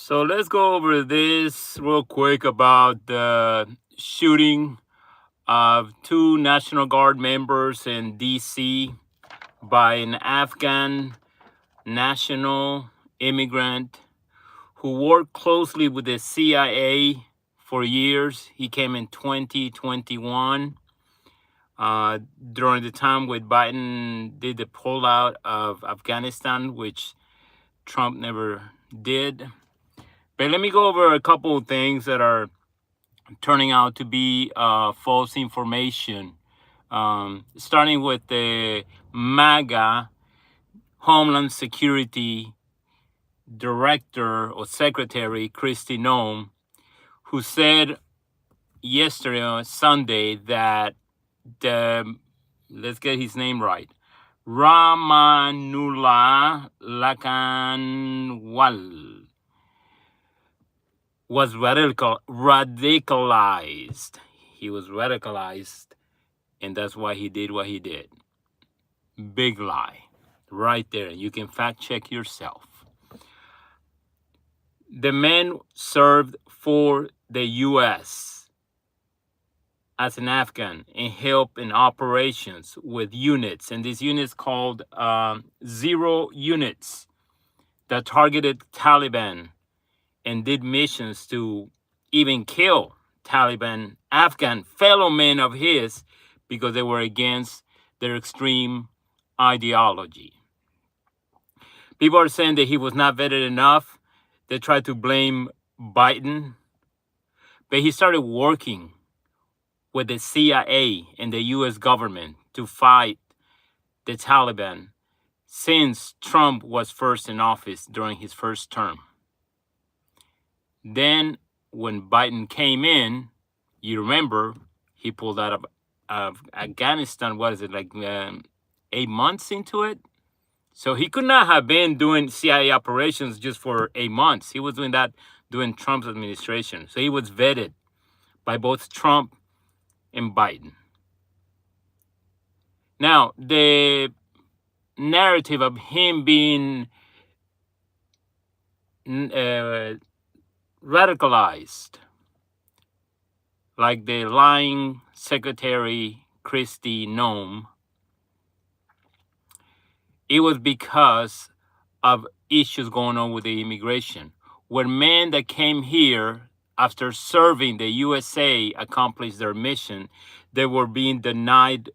So let's go over this real quick about the shooting of two National Guard members in DC by an Afghan national immigrant who worked closely with the CIA for years. He came in 2021 during the time when Biden did the pullout of Afghanistan, which Trump never did. But let me go over a couple of things that are turning out to be false information. Starting with the MAGA Homeland Security Director or Secretary, Kristi Noem, who said yesterday on Sunday that let's get his name right, Ramanullah Lakanwal was radicalized. He was radicalized, and that's why he did what he did. Big lie. Right there. You can fact check yourself. The man served for the U.S. as an Afghan and helped in operations with units. And these units called Zero Units that targeted Taliban and did missions to even kill Taliban Afghan fellow men of his because they were against their extreme ideology. People are saying that he was not vetted enough. They tried to blame Biden, but he started working with the CIA and the U.S. government to fight the Taliban since Trump was first in office during his first term. Then when Biden came in, you remember, he pulled out of Afghanistan, what is it, like 8 months into it? So he could not have been doing CIA operations just for 8 months. He was doing that during Trump's administration. So he was vetted by both Trump and Biden. Now, the narrative of him being radicalized, like the lying Secretary Kristi Noem, it was because of issues going on with the immigration, where men that came here after serving the USA accomplished their mission, they were being denied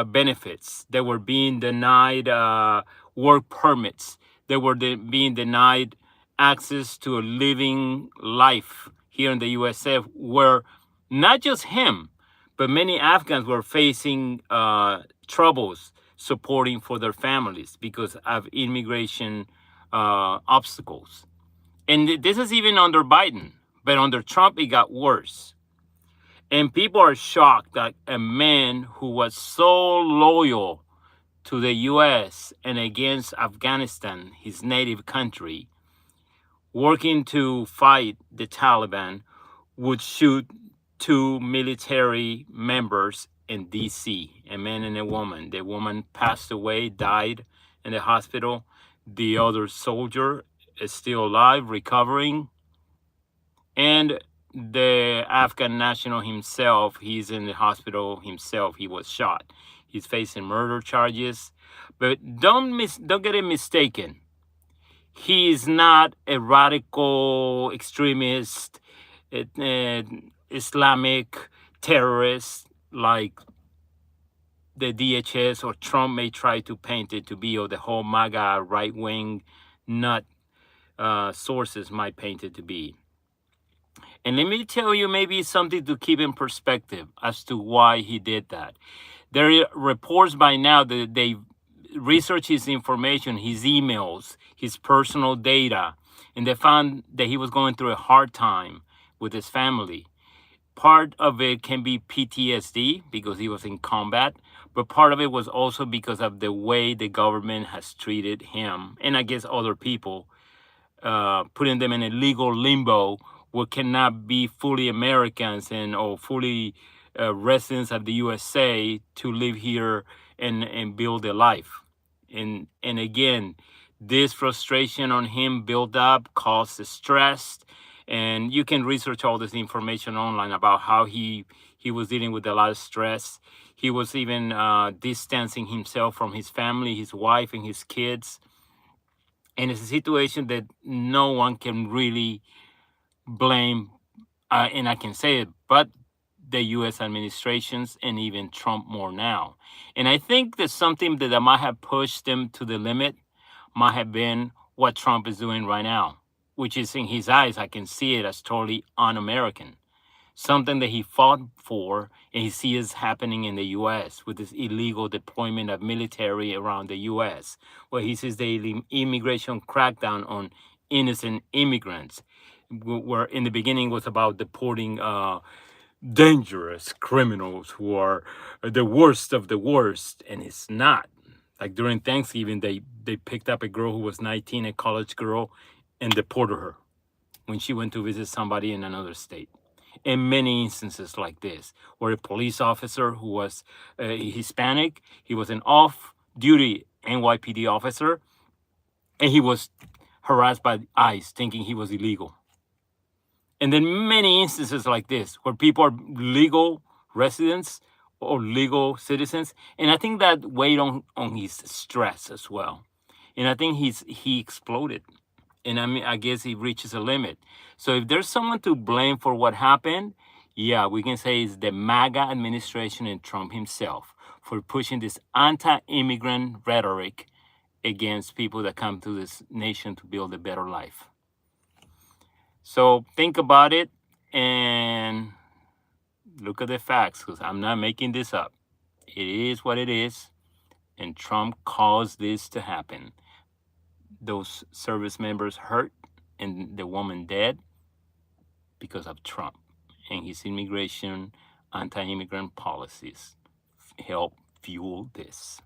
benefits. They were being denied work permits. They were being denied access to a living life here in the USA, where not just him, but many Afghans were facing troubles supporting for their families because of immigration obstacles. And this is even under Biden, but under Trump, it got worse. And people are shocked that a man who was so loyal to the U.S. and against Afghanistan, his native country, working to fight the Taliban, would shoot two military members in D.C., a man and a woman. The woman passed away, died in the hospital. The other soldier is still alive, recovering. And the Afghan national himself, he's in the hospital himself. He was shot. He's facing murder charges. But don't get it mistaken. He is not a radical extremist, Islamic terrorist like the DHS or Trump may try to paint it to be, or the whole MAGA right-wing nut sources might paint it to be. And let me tell you maybe something to keep in perspective as to why he did that. There are reports by now that they researched his information, his emails, his personal data, and they found that he was going through a hard time with his family. Part of it can be PTSD because he was in combat, but part of it was also because of the way the government has treated him, and I guess other people, putting them in a legal limbo where cannot be fully Americans or fully residents of the USA to live here and build a life. And again, This frustration on him built up, caused stress, and you can research all this information online about how he was dealing with a lot of stress. He was even distancing himself from his family, his wife, and his kids. And it's a situation that no one can really blame, and I can say it, but the U.S. administrations and even Trump more now. And I think that something that might have pushed them to the limit might have been what Trump is doing right now, which is in his eyes, I can see it as totally un American. Something that he fought for and he sees happening in the US with this illegal deployment of military around the US, where he says the immigration crackdown on innocent immigrants, where in the beginning was about deporting dangerous criminals who are the worst of the worst, and it's not. Like during Thanksgiving, they picked up a girl who was 19, a college girl, and deported her when she went to visit somebody in another state. In many instances like this, where a police officer who was Hispanic, he was an off-duty NYPD officer, and he was harassed by ICE, thinking he was illegal. And then many instances like this, where people are legal residents or legal citizens, and I think that weighed on his stress as well. And I think he exploded. And I mean, I guess he reaches a limit. So if there's someone to blame for what happened, yeah, we can say it's the MAGA administration and Trump himself for pushing this anti-immigrant rhetoric against people that come to this nation to build a better life. So think about it and look at the facts, because I'm not making this up. It is what it is, and Trump caused this to happen. Those service members hurt and the woman dead because of Trump and his immigration, anti-immigrant policies help fuel this.